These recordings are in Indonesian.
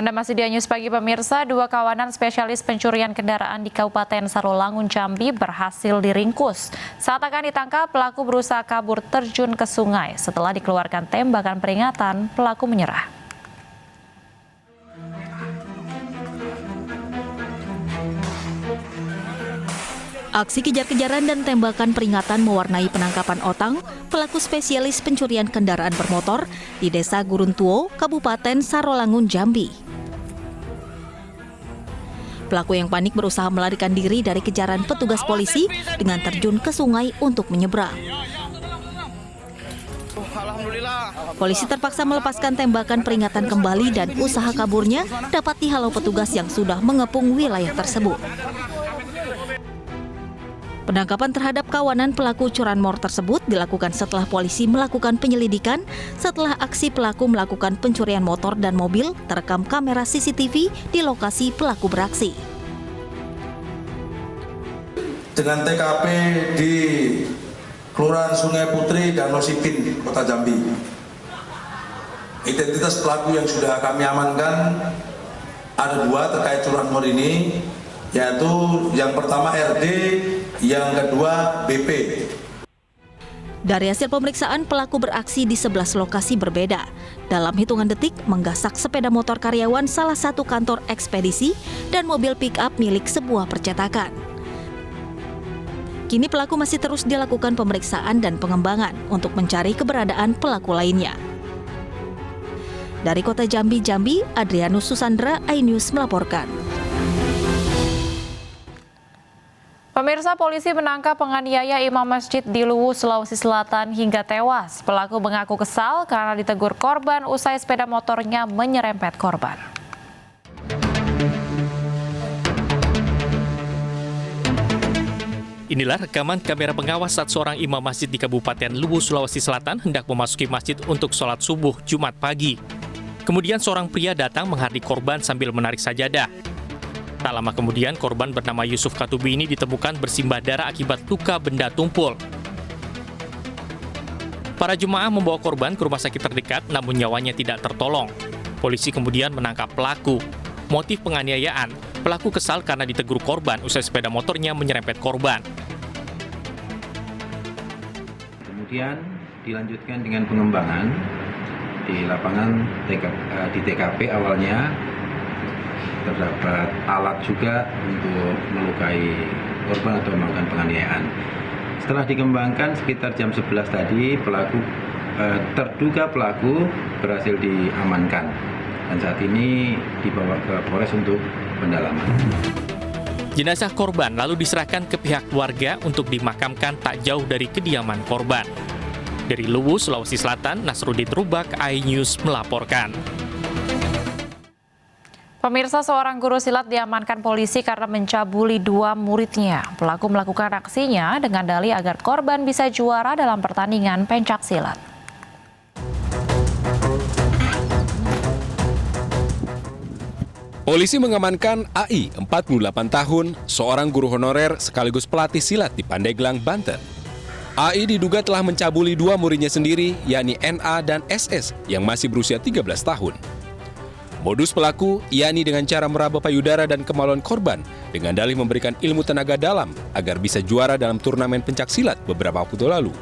Anda masih di News Pagi pemirsa, dua kawanan spesialis pencurian kendaraan di Kabupaten Sarolangun, Jambi berhasil diringkus. Saat akan ditangkap, pelaku berusaha kabur terjun ke sungai. Setelah dikeluarkan tembakan peringatan, pelaku menyerah. Aksi kejar-kejaran dan tembakan peringatan mewarnai penangkapan Otang, pelaku spesialis pencurian kendaraan bermotor di Desa Guruntuo, Kabupaten Sarolangun, Jambi. Pelaku yang panik berusaha melarikan diri dari kejaran petugas polisi dengan terjun ke sungai untuk menyeberang. Polisi terpaksa melepaskan tembakan peringatan kembali dan usaha kaburnya dapat dihalau petugas yang sudah mengepung wilayah tersebut. Penangkapan terhadap kawanan pelaku curanmor tersebut dilakukan setelah polisi melakukan penyelidikan setelah aksi pelaku melakukan pencurian motor dan mobil terekam kamera CCTV di lokasi pelaku beraksi. Dengan TKP di Kelurahan Sungai Putri, Danau Sipin, Kota Jambi. Identitas pelaku yang sudah kami amankan ada dua terkait curanmor ini, yaitu yang pertama RD, yang kedua BP. Dari hasil pemeriksaan, pelaku beraksi di 11 lokasi berbeda. Dalam hitungan detik, menggasak sepeda motor karyawan salah satu kantor ekspedisi dan mobil pick-up milik sebuah percetakan. Kini pelaku masih terus dilakukan pemeriksaan dan pengembangan untuk mencari keberadaan pelaku lainnya. Dari Kota Jambi, Adrianus Susandra, iNews melaporkan. Pemirsa, polisi menangkap penganiaya imam masjid di Luwu, Sulawesi Selatan hingga tewas. Pelaku mengaku kesal karena ditegur korban usai sepeda motornya menyerempet korban. Inilah rekaman kamera pengawas saat seorang imam masjid di Kabupaten Luwu, Sulawesi Selatan hendak memasuki masjid untuk sholat subuh Jumat pagi. Kemudian seorang pria datang menghardik korban sambil menarik sajadah. Tak lama kemudian, korban bernama Yusuf Katubi ini ditemukan bersimbah darah akibat luka benda tumpul. Para jemaah membawa korban ke rumah sakit terdekat, namun nyawanya tidak tertolong. Polisi kemudian menangkap pelaku. Motif penganiayaan, pelaku kesal karena ditegur korban usai sepeda motornya menyerempet korban. Kemudian dilanjutkan dengan pengembangan di lapangan di TKP awalnya. Terdapat alat juga untuk melukai korban atau melakukan penganiayaan. Setelah dikembangkan sekitar jam 11 tadi, terduga pelaku berhasil diamankan dan saat ini dibawa ke Polres untuk pendalaman. Jenazah korban lalu diserahkan ke pihak keluarga untuk dimakamkan tak jauh dari kediaman korban. Dari Luwu, Sulawesi Selatan, Nasruddin Rubak, iNews melaporkan. Pemirsa, seorang guru silat diamankan polisi karena mencabuli dua muridnya. Pelaku melakukan aksinya dengan dalih agar korban bisa juara dalam pertandingan pencak silat. Polisi mengamankan AI, 48 tahun, seorang guru honorer sekaligus pelatih silat di Pandeglang, Banten. AI diduga telah mencabuli dua muridnya sendiri, yakni NA dan SS, yang masih berusia 13 tahun. Modus pelaku, yakni dengan cara meraba payudara dan kemaluan korban dengan dalih memberikan ilmu tenaga dalam agar bisa juara dalam turnamen pencak silat beberapa waktu lalu.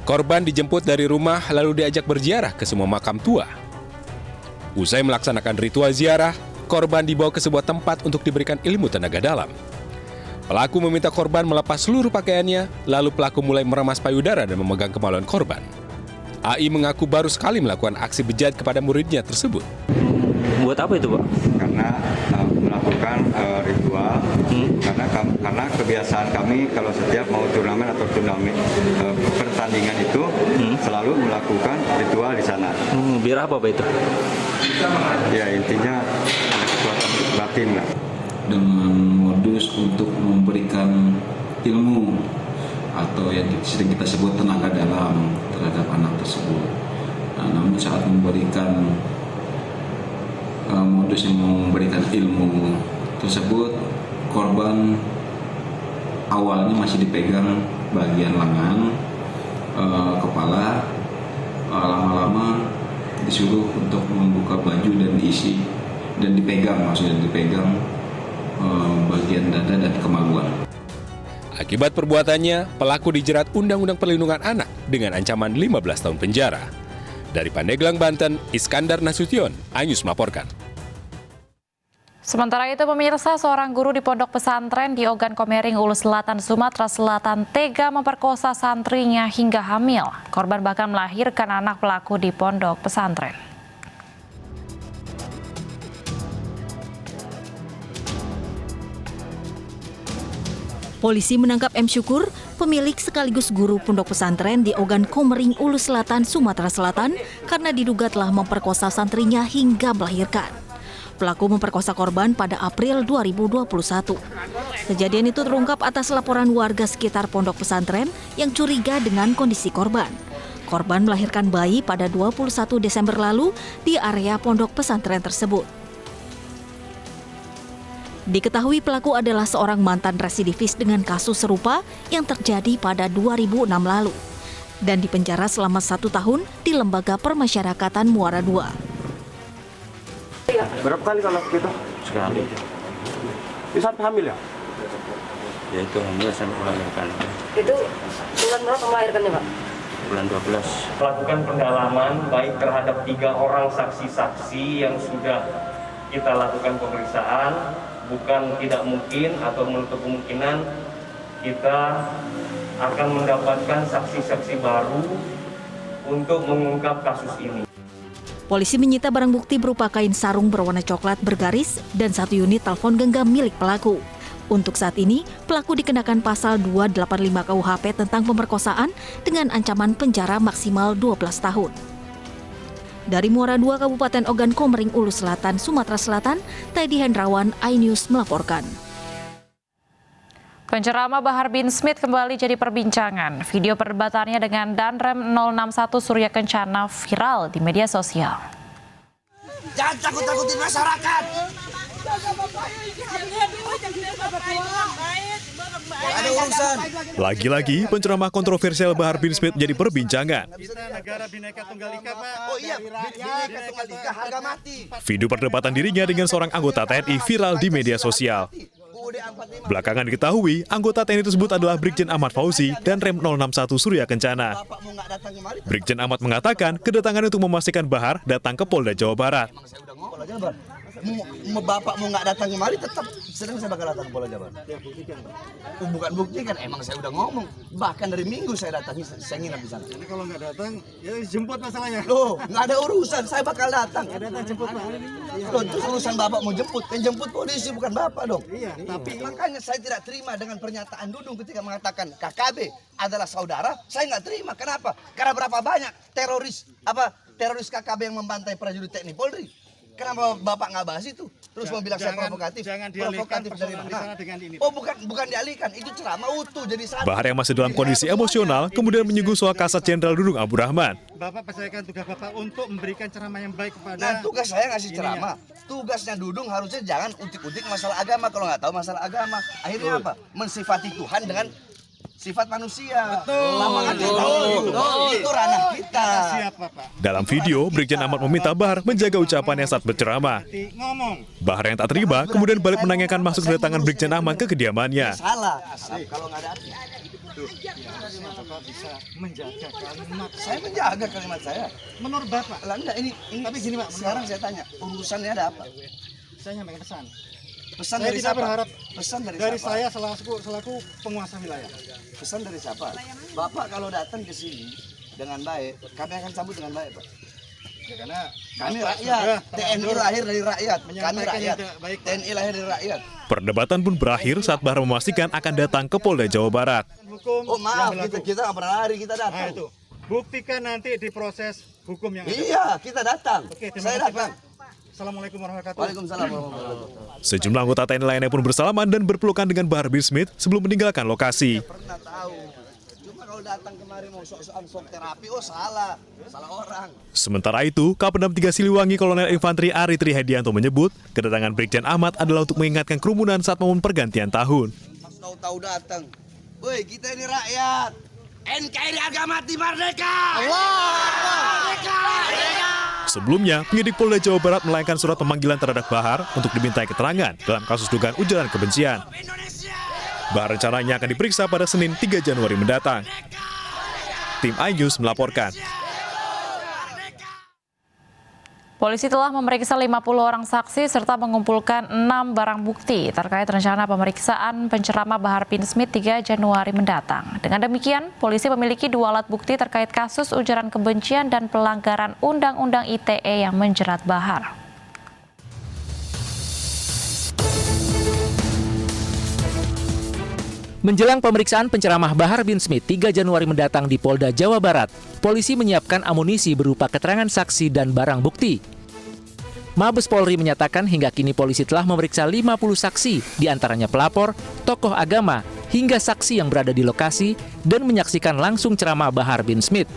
Korban dijemput dari rumah lalu diajak berziarah ke semua makam tua. Usai melaksanakan ritual ziarah, korban dibawa ke sebuah tempat untuk diberikan ilmu tenaga dalam. Pelaku meminta korban melepas seluruh pakaiannya, lalu pelaku mulai meramas payudara dan memegang kemaluan korban. AI mengaku baru sekali melakukan aksi bejat kepada muridnya tersebut. Buat apa itu, Pak? Karena melakukan ritual, karena kebiasaan kami kalau setiap mau turnamen atau pertandingan itu selalu melakukan ritual di sana. Biar apa, Pak, itu? Ya, intinya kekuatan batin lah. Dengan modus untuk memberikan ilmu atau yang sering kita sebut tenaga dalam terhadap anak tersebut. Nah, namun saat memberikan modus yang memberikan ilmu tersebut, korban awalnya masih dipegang bagian lengan, kepala, lama-lama disuruh untuk membuka baju dan diisi dan dipegang, maksudnya dipegang bagian dada dan kemaluan. Akibat perbuatannya, pelaku dijerat Undang-Undang Perlindungan Anak dengan ancaman 15 tahun penjara. Dari Pandeglang, Banten, Iskandar Nasution, iNews melaporkan. Sementara itu, pemirsa, seorang guru di pondok pesantren di Ogan Komering, Ulu Selatan, Sumatera Selatan tega memperkosa santrinya hingga hamil. Korban bahkan melahirkan anak pelaku di pondok pesantren. Polisi menangkap M. Syukur, pemilik sekaligus guru pondok pesantren di Ogan Komering, Ulu Selatan, Sumatera Selatan, karena diduga telah memperkosa santrinya hingga melahirkan. Pelaku memperkosa korban pada April 2021. Kejadian itu terungkap atas laporan warga sekitar pondok pesantren yang curiga dengan kondisi korban. Korban melahirkan bayi pada 21 Desember lalu di area pondok pesantren tersebut. Diketahui pelaku adalah seorang mantan residivis dengan kasus serupa yang terjadi pada 2006 lalu dan dipenjara selama 1 tahun di Lembaga Permasyarakatan Muara II. Berapa kali kalau gitu? Sekali. Bisa hamil ya? Ya itu hamil sampai melahirkan. Itu bulan berapa melahirkannya, Pak? Bulan 12. Melakukan pendalaman baik terhadap 3 orang saksi-saksi yang sudah kita lakukan pemeriksaan. Bukan tidak mungkin atau menutup kemungkinan kita akan mendapatkan saksi-saksi baru untuk mengungkap kasus ini. Polisi menyita barang bukti berupa kain sarung berwarna coklat bergaris dan 1 unit telepon genggam milik pelaku. Untuk saat ini, pelaku dikenakan pasal 285 KUHP tentang pemerkosaan dengan ancaman penjara maksimal 12 tahun. Dari Muara II, Kabupaten Ogan Komering, Ulu Selatan, Sumatera Selatan, Teddy Hendrawan, iNews melaporkan. Penceramah Bahar bin Smith kembali jadi perbincangan. Video perdebatannya dengan Danrem 061 Surya Kencana viral di media sosial. Jangan takut-takutin masyarakat. Ada urusan. Lagi-lagi penceramah kontroversial Bahar bin Smith jadi perbincangan. Negara Bhinneka Tunggal Ika, Pak. Oh iya, Bhinneka Tunggal Ika harga mati. Video perdebatan dirinya dengan seorang anggota TNI viral di media sosial. Belakangan diketahui, anggota TNI tersebut adalah Brigjen Ahmad Fauzi dan Rem 061 Surya Kencana. Brigjen Ahmad mengatakan kedatangan untuk memastikan Bahar datang ke Polda Jawa Barat. Bapakmu nggak datang kemari, tetap sedang saya bakal datang ke Polda Jabar. Bukan bukti kan, emang saya udah ngomong. Bahkan dari minggu saya datang, saya nginap di sana. Jadi kalau nggak datang, ya jemput masalahnya. Loh, nggak ada urusan, saya bakal datang. Nggak datang jemput Pak. Loh, itu urusan bapak mau jemput, yang jemput polisi bukan bapak dong. Iya, tapi makanya saya tidak terima dengan pernyataan Dudung ketika mengatakan KKB adalah saudara. Saya nggak terima. Kenapa? Karena berapa banyak teroris KKB yang membantai prajurit TNI Polri. Kenapa Bapak nggak bahas itu? Terus mau bilang saya provokatif? Jangan dialihkan dari mana? Dengan ini. Oh bukan dialihkan, itu ceramah utuh jadi satu. Bahar yang masih dalam kondisi emosional kemudian menyinggung soal Kasat Jenderal Dudung Abdurrahman. Bapak percayakan tugas Bapak untuk memberikan ceramah yang baik kepada... Nah tugas saya ngasih ceramah. Tugasnya Dudung harusnya jangan utik-utik masalah agama kalau nggak tahu masalah agama. Akhirnya apa? Mensifati Tuhan dengan sifat manusia. Itu ranah kita. Dalam video, Brigjen Ahmad meminta Bahar menjaga ucapannya saat berceramah. Bahar yang tak terima kemudian balik menanyakan masuk kedatangan Brigjen Ahmad ke kediamannya. Salah. Kalau nggak ada arti. Bapak bisa menjaga kalimat. Saya menjaga kalimat saya. Menurut Bapak. Lah enggak ini tapi gini Pak. Sekarang saya tanya, urusannya ada apa? Saya nyampaikan pesan. Pesan saya dari tidak siapa? Berharap pesan dari siapa? saya selaku penguasa wilayah. Pesan dari siapa? Bapak kalau datang ke sini dengan baik, kami akan sambut dengan baik, Pak. Ya, karena kami rakyat, TNI lahir dari rakyat, kami rakyat, TNI lahir dari rakyat. Perdebatan pun berakhir saat Bahar memastikan akan datang ke Polda Jawa Barat. Oh maaf, kita nggak pernah lari, kita datang. Nah, itu. Buktikan nanti di proses hukum yang ada. Iya, kita datang. Oke, saya datang. Assalamualaikum warahmatullahi wabarakatuh. Waalaikumsalam warahmatullahi wabarakatuh. Sejumlah anggota TNI lainnya pun bersalaman dan berpelukan dengan Bahar bin Smith sebelum meninggalkan lokasi. Pernah tahu. Cuma kalau datang kemari mau sok terapi, oh salah orang. Sementara itu, Kapendam 3 Siliwangi Kolonel Infanteri Ari Trihedianto menyebut kedatangan Brigjen Ahmad adalah untuk mengingatkan kerumunan saat momen pergantian tahun. Tahu-tahu datang. Woi, kita ini rakyat. NKRI harga mati merdeka. Allah! Merdeka! Sebelumnya, penyidik Polda Jawa Barat melayangkan surat pemanggilan terhadap Bahar untuk dimintai keterangan dalam kasus dugaan ujaran kebencian. Bahar rencananya akan diperiksa pada Senin 3 Januari mendatang. Tim iNews melaporkan. Polisi telah memeriksa 50 orang saksi serta mengumpulkan 6 barang bukti terkait rencana pemeriksaan penceramah Bahar bin Smith 3 Januari mendatang. Dengan demikian, polisi memiliki 2 alat bukti terkait kasus ujaran kebencian dan pelanggaran Undang-Undang ITE yang menjerat Bahar. Menjelang pemeriksaan penceramah Bahar bin Smith 3 Januari mendatang di Polda Jawa Barat, polisi menyiapkan amunisi berupa keterangan saksi dan barang bukti. Mabes Polri menyatakan hingga kini polisi telah memeriksa 50 saksi, diantaranya pelapor, tokoh agama, hingga saksi yang berada di lokasi dan menyaksikan langsung ceramah Bahar bin Smith.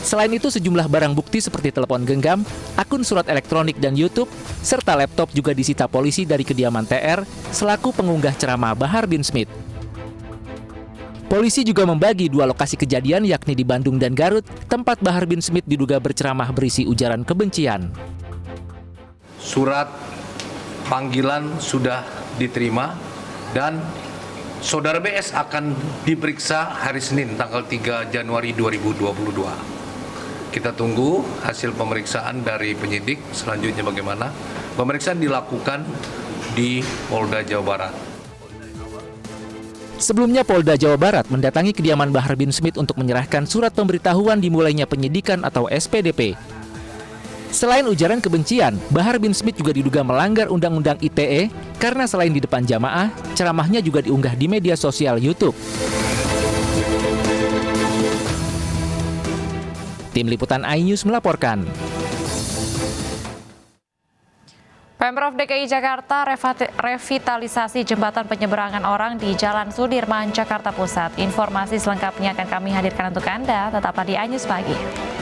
Selain itu, sejumlah barang bukti seperti telepon genggam, akun surat elektronik dan YouTube, serta laptop juga disita polisi dari kediaman TR selaku pengunggah ceramah Bahar bin Smith. Polisi juga membagi 2 lokasi kejadian yakni di Bandung dan Garut, tempat Bahar bin Smith diduga berceramah berisi ujaran kebencian. Surat panggilan sudah diterima dan Saudara BS akan diperiksa hari Senin tanggal 3 Januari 2022. Kita tunggu hasil pemeriksaan dari penyidik, selanjutnya bagaimana. Pemeriksaan dilakukan di Polda Jawa Barat. Sebelumnya Polda Jawa Barat mendatangi kediaman Bahar bin Smith untuk menyerahkan surat pemberitahuan dimulainya penyidikan atau SPDP. Selain ujaran kebencian, Bahar bin Smith juga diduga melanggar Undang-Undang ITE karena selain di depan jamaah, ceramahnya juga diunggah di media sosial YouTube. Tim Liputan iNews melaporkan. Pemprov DKI Jakarta revitalisasi jembatan penyeberangan orang di Jalan Sudirman, Jakarta Pusat. Informasi selengkapnya akan kami hadirkan untuk Anda. Tetaplah di iNews Pagi.